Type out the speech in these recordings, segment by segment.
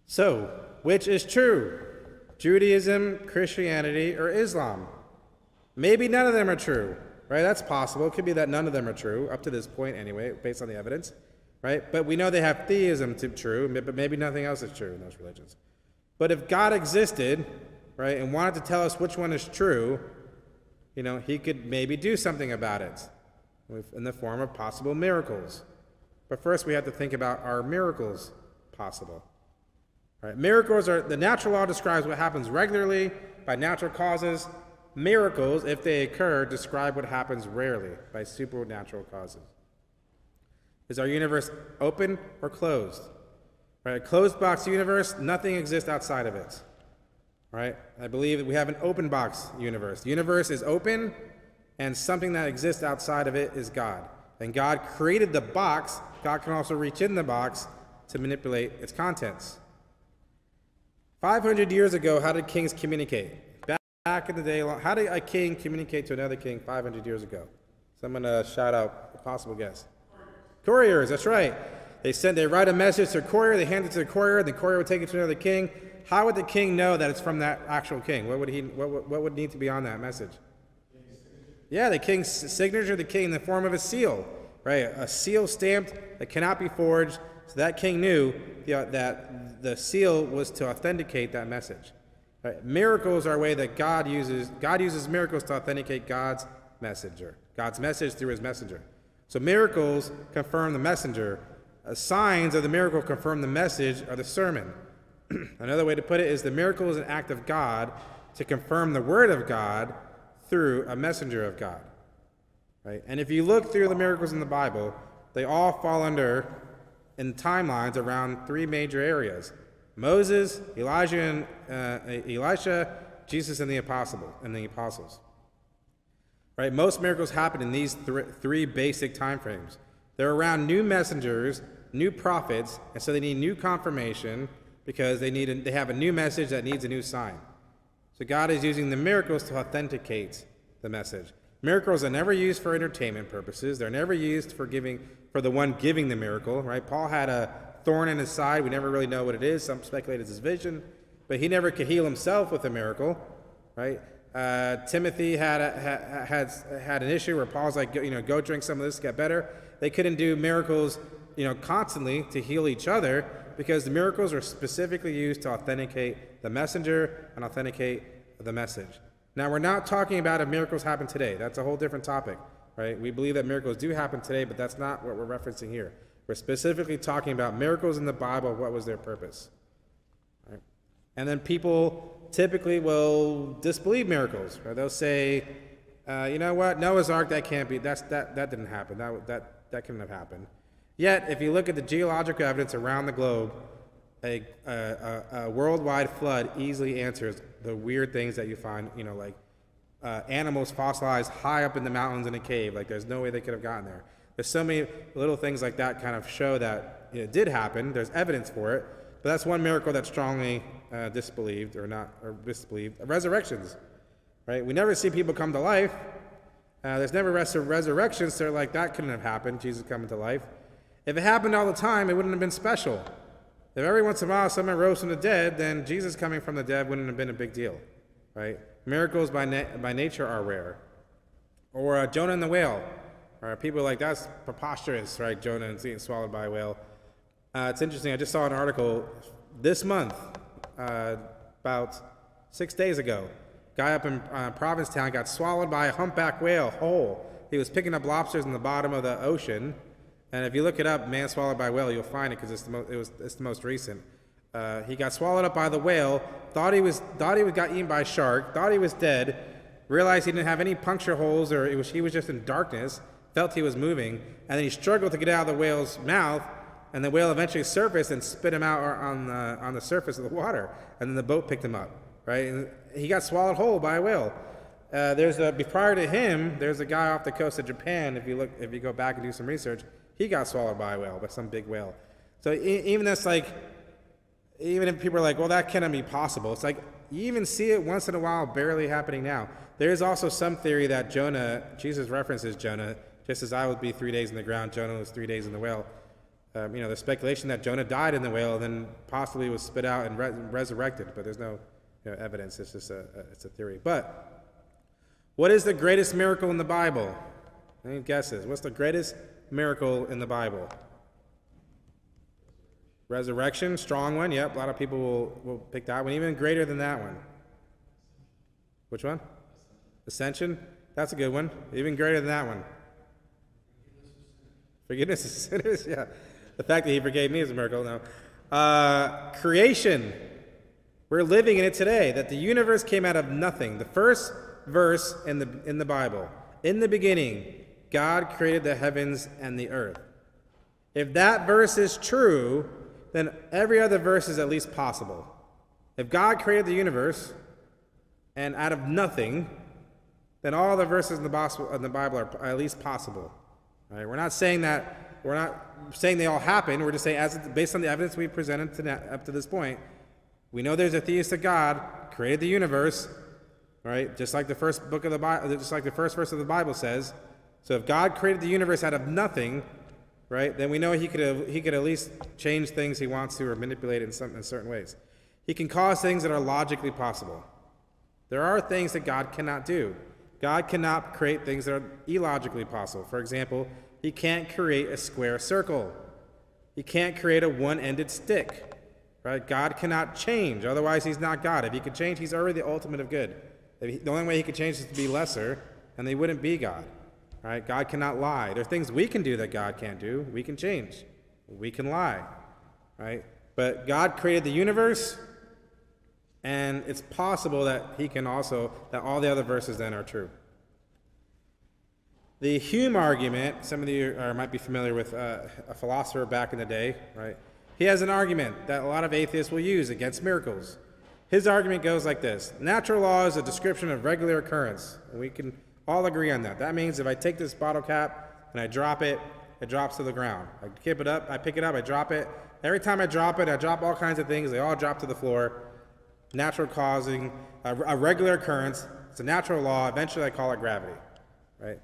So, which is true? Judaism, Christianity, or Islam? Maybe none of them are true, right? That's possible. It could be that none of them are true, up to this point anyway, based on the evidence, right? But we know they have theism to true, but maybe nothing else is true in those religions. But if God existed, right, and wanted to tell us which one is true, he could maybe do something about it in the form of possible miracles. But first we have to think about, are miracles possible? Right? Miracles are, the natural law describes what happens regularly by natural causes. Miracles, if they occur, describe what happens rarely by supernatural causes. Is our universe open or closed? Right? A closed box universe, nothing exists outside of it. Right? I believe that we have an open box universe. The universe is open, and something that exists outside of it is God. And God created the box. God can also reach in the box to manipulate its contents. 500 years ago, how did kings communicate? Back in the day, how did a king communicate to another king 500 years ago? Someone shout out a possible guess. Couriers, that's right. They write a message to a courier, they hand it to the courier, the courier would take it to another king. How would the king know that it's from that actual king? What would need to be on that message? Yeah, the king's signature, the king in the form of a seal, right? A seal stamped that cannot be forged. So that king knew that the seal was to authenticate that message. Right? Miracles are a way that God uses miracles to authenticate God's message through his messenger. So miracles confirm the messenger. Signs of the miracle confirm the message or the sermon. Another way to put it is the miracle is an act of God to confirm the word of God through a messenger of God. Right? And if you look through the miracles in the Bible, they all fall under, in timelines, around three major areas: Moses, Elijah, Elisha, Jesus, and the apostles. Right? Most miracles happen in these three basic time frames. They're around new messengers, new prophets, and so they need new confirmation because they have a new message that needs a new sign. So God is using the miracles to authenticate the message. Miracles are never used for entertainment purposes. They're never used for the one giving the miracle, right? Paul had a thorn in his side. We never really know what it is. Some speculate it's his vision, but he never could heal himself with a miracle, right? Timothy had an issue where Paul's like, go drink some of this, get better. They couldn't do miracles, constantly to heal each other because the miracles are specifically used to authenticate the messenger and authenticate the message. Now, we're not talking about if miracles happen today. That's a whole different topic, right? We believe that miracles do happen today, but that's not what we're referencing here. We're specifically talking about miracles in the Bible. What was their purpose? Right? And then people typically will disbelieve miracles. Right? They'll say, you know what, Noah's Ark, that can't be, that didn't happen. That couldn't have happened. Yet, if you look at the geological evidence around the globe, a worldwide flood easily answers the weird things that you find, like animals fossilized high up in the mountains in a cave. Like, there's no way they could have gotten there. There's so many little things like that kind of show that it did happen. There's evidence for it. But that's one miracle that's strongly disbelieved. Resurrections, right? We never see people come to life. There's never resurrections, so like, that couldn't have happened, Jesus coming to life. If it happened all the time, it wouldn't have been special. If every once in a while someone rose from the dead, then Jesus coming from the dead wouldn't have been a big deal, right? Miracles by nature are rare. Or Jonah and the whale. People are like, that's preposterous, right? Jonah and being swallowed by a whale. It's interesting. I just saw an article this month, about 6 days ago. Guy up in Provincetown got swallowed by a humpback whale whole. He was picking up lobsters in the bottom of the ocean. And if you look it up, man swallowed by whale, you'll find it because it's the most recent. He got swallowed up by the whale, thought he got eaten by a shark, thought he was dead, realized he didn't have any puncture holes, or he was just in darkness, felt he was moving, and then he struggled to get out of the whale's mouth, and the whale eventually surfaced and spit him out on the surface of the water, and then the boat picked him up, right? And he got swallowed whole by a whale. Prior to him, there's a guy off the coast of Japan. If you go back and do some research, he got swallowed by a whale, by some big whale. So even if people are like, well, that cannot be possible, it's like, you even see it once in a while barely happening now. There is also some theory that Jonah, Jesus references Jonah, just as I would be 3 days in the ground, Jonah was 3 days in the whale. There's speculation that Jonah died in the whale and then possibly was spit out and resurrected, but there's no evidence. It's just it's a theory. But what is the greatest miracle in the Bible? Any guesses? What's the greatest miracle in the Bible? Resurrection, strong one. Yep, a lot of people will pick that one. Even greater than that one. Which one? Ascension. That's a good one. Even greater than that one. Forgiveness of sinners. Yeah. The fact that he forgave me is a miracle. No. Creation. We're living in it today. That the universe came out of nothing. The first verse in the Bible. In the beginning, God created the heavens and the earth. If that verse is true, then every other verse is at least possible. If God created the universe and out of nothing, then all the verses in the Bible are at least possible. Right? We're not saying they all happen. We're just saying, based on the evidence we presented up to this point, we know there's a theistic God created the universe, right? Just like the first book of the Bible, just like the first verse of the Bible says. So if God created the universe out of nothing, right, then we know he could at least change things he wants to or manipulate it in certain ways. He can cause things that are logically possible. There are things that God cannot do. God cannot create things that are illogically possible. For example, he can't create a square circle. He can't create a one-ended stick. Right? God cannot change, otherwise he's not God. If he could change, he's already the ultimate of good. The only way he could change is to be lesser, and they wouldn't be God. Right? God cannot lie. There are things we can do that God can't do. We can change. We can lie. Right? But God created the universe, and it's possible that that all the other verses then are true. The Hume Argument, some of you might be familiar with a philosopher back in the day, right? He has an argument that a lot of atheists will use against miracles. His argument goes like this: natural law is a description of regular occurrence. And we can all agree on that. That means if I take this bottle cap and I drop it, it drops to the ground. I pick it up, I drop it. Every time I drop it, I drop all kinds of things. They all drop to the floor. Natural causing, a regular occurrence. It's a natural law. Eventually I call it gravity. Right?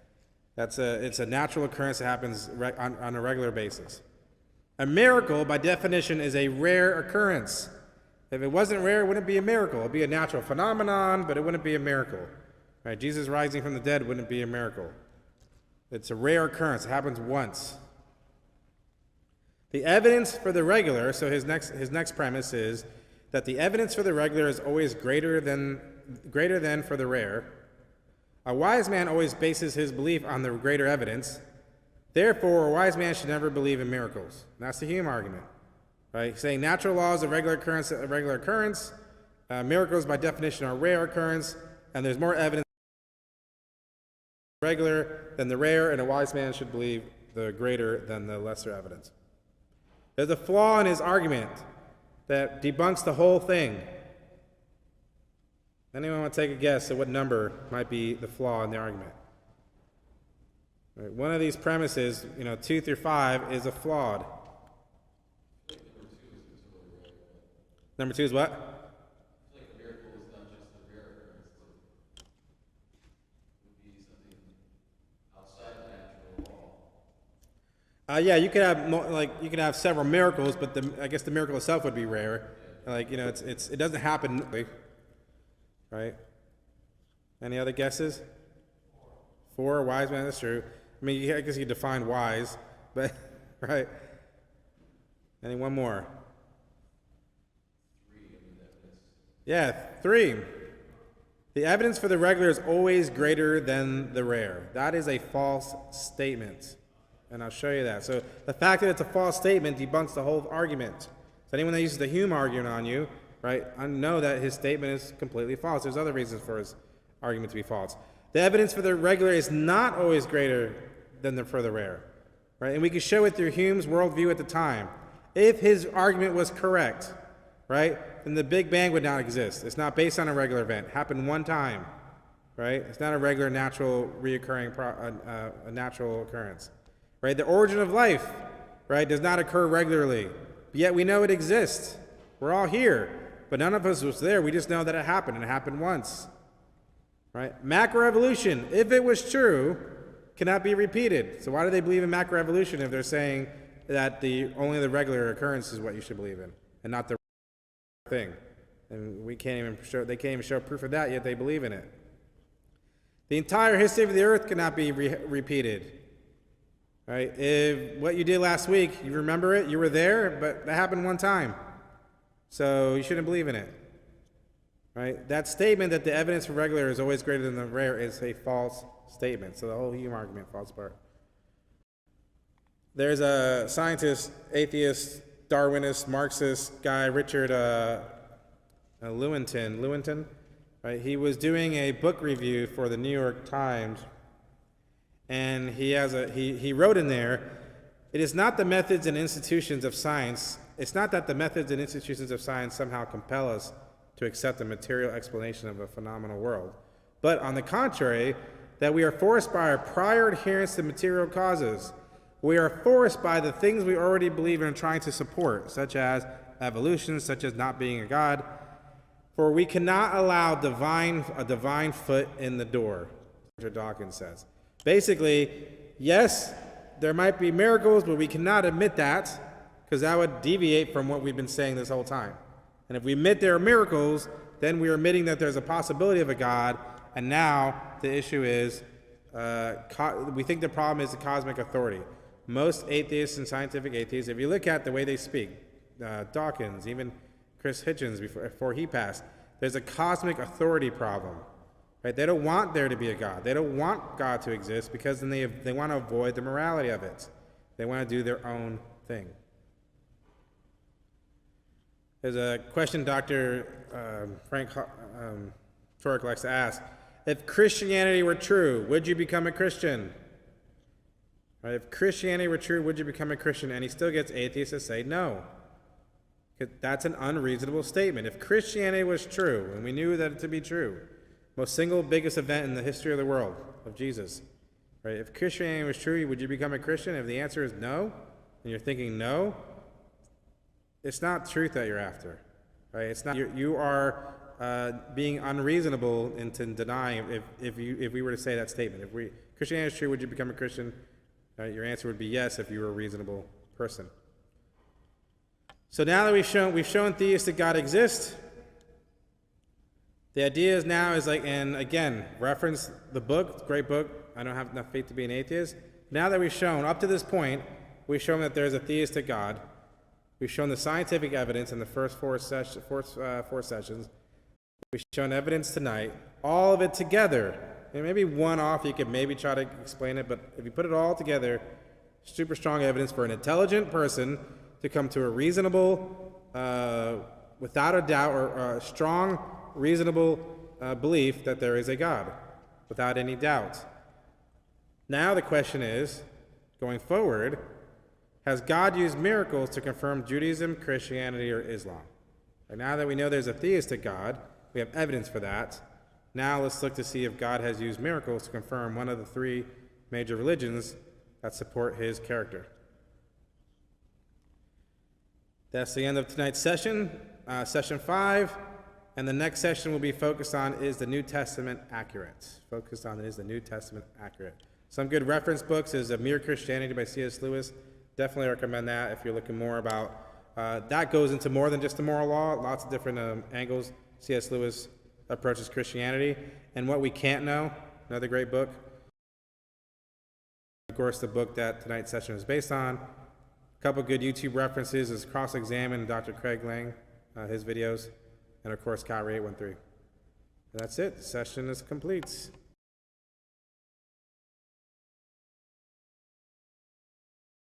It's a natural occurrence that happens on a regular basis. A miracle, by definition, is a rare occurrence. If it wasn't rare, it wouldn't be a miracle. It would be a natural phenomenon, but it wouldn't be a miracle. Right? Jesus rising from the dead wouldn't be a miracle. It's a rare occurrence. It happens once. The evidence for the regular, so his next premise is that the evidence for the regular is always greater than for the rare. A wise man always bases his belief on the greater evidence. Therefore, a wise man should never believe in miracles. And that's the Hume argument, right? Saying natural law is a regular occurrence. Miracles, by definition, are a rare occurrence, and there's more evidence regular than the rare, and a wise man should believe the greater than the lesser evidence. There's a flaw in his argument that debunks the whole thing. Anyone want to take a guess at what number might be the flaw in the argument? Right, one of these premises, 2 through 5, is a flawed. Number 2 is what? I feel like a miracle is not just a rare occurrence. It would be something outside the natural law. Yeah, you could have several miracles, but I guess the miracle itself would be rare. It doesn't happen, right? Any other guesses? 4, wise man. That's true. I mean, I guess you define wise, but right. Any one more? 3. Yeah, 3. The evidence for the regular is always greater than the rare. That is a false statement, and I'll show you that. So the fact that it's a false statement debunks the whole argument. So anyone that uses the Hume argument on you, right, I know that his statement is completely false. There's other reasons for his argument to be false. The evidence for the regular is not always greater than for the rare, right? And we can show it through Hume's worldview at the time. If his argument was correct, right, then the Big Bang would not exist. It's not based on a regular event. It happened one time, right? It's not a regular, natural, a natural occurrence, right? The origin of life, right, does not occur regularly, but yet we know it exists. We're all here, but none of us was there. We just know that it happened, and it happened once. Right? Macroevolution, if it was true, cannot be repeated. So why do they believe in macroevolution if they're saying that only the regular occurrence is what you should believe in, and not the thing. And they can't even show proof of that, yet they believe in it. The entire history of the earth cannot be repeated. Right? If what you did last week, you remember it, you were there, but that happened one time. So you shouldn't believe in it. Right? That statement that the evidence for regular is always greater than the rare is a false statement. So the whole Hume argument falls apart. There's a scientist, atheist, Darwinist, Marxist guy, Richard Lewontin, right? He was doing a book review for the New York Times, and he wrote in there, it is not the methods and institutions of science, it's not that the methods and institutions of science somehow compel us to accept a material explanation of a phenomenal world, but on the contrary, that we are forced by our prior adherence to material causes. We are forced by the things we already believe in and trying to support, such as evolution, such as not being a god. For we cannot allow a divine foot in the door, Richard Dawkins says. Basically, yes, there might be miracles, but we cannot admit that because that would deviate from what we've been saying this whole time. And if we admit there are miracles, then we are admitting that there's a possibility of a God, and now the issue is we think the problem is the cosmic authority. Most atheists and scientific atheists, if you look at the way they speak, Dawkins, even Chris Hitchens before he passed, there's a cosmic authority problem. Right? They don't want there to be a God. They don't want God to exist because then they want to avoid the morality of it. They want to do their own thing. There's a question Dr. Frank Turek likes to ask. If Christianity were true, would you become a Christian? Right? If Christianity were true, would you become a Christian? And he still gets atheists to say no. That's an unreasonable statement. If Christianity was true, and we knew that to be true, most single biggest event in the history of the world, of Jesus, right? If Christianity was true, would you become a Christian? If the answer is no, and you're thinking no, it's not truth that you're after, right? It's not. You are being unreasonable into denying. If we were to say that statement, if Christianity is true, would you become a Christian? Right? Your answer would be yes if you were a reasonable person. So now that we've shown theistic God exists, the idea is now is like, and again, reference the book, great book. I don't have enough faith to be an atheist. Now that we've shown, up to this point, we've shown that there's a theistic God. We've shown the scientific evidence in the first four sessions. We've shown evidence tonight. All of it together. And maybe one off, you could maybe try to explain it, but if you put it all together, super strong evidence for an intelligent person to come to a reasonable, without a doubt, or a strong, reasonable belief that there is a God, without any doubt. Now the question is, going forward, has God used miracles to confirm Judaism, Christianity, or Islam? And now that we know there's a theistic God, we have evidence for that. Now let's look to see if God has used miracles to confirm one of the three major religions that support his character. That's the end of tonight's session, session 5, and the next session will be focused on, is the New Testament accurate? Focused on, is the New Testament accurate? Some good reference books is A Mere Christianity by C.S. Lewis. Definitely recommend that if you're looking more about, that goes into more than just the moral law, lots of different angles. C.S. Lewis approaches Christianity. And What We Can't Know, another great book. Of course, the book that tonight's session is based on. A couple good YouTube references is Cross-Examine Dr. Craig Lang, his videos, and of course, Kyrie 813. And that's it. The session is complete.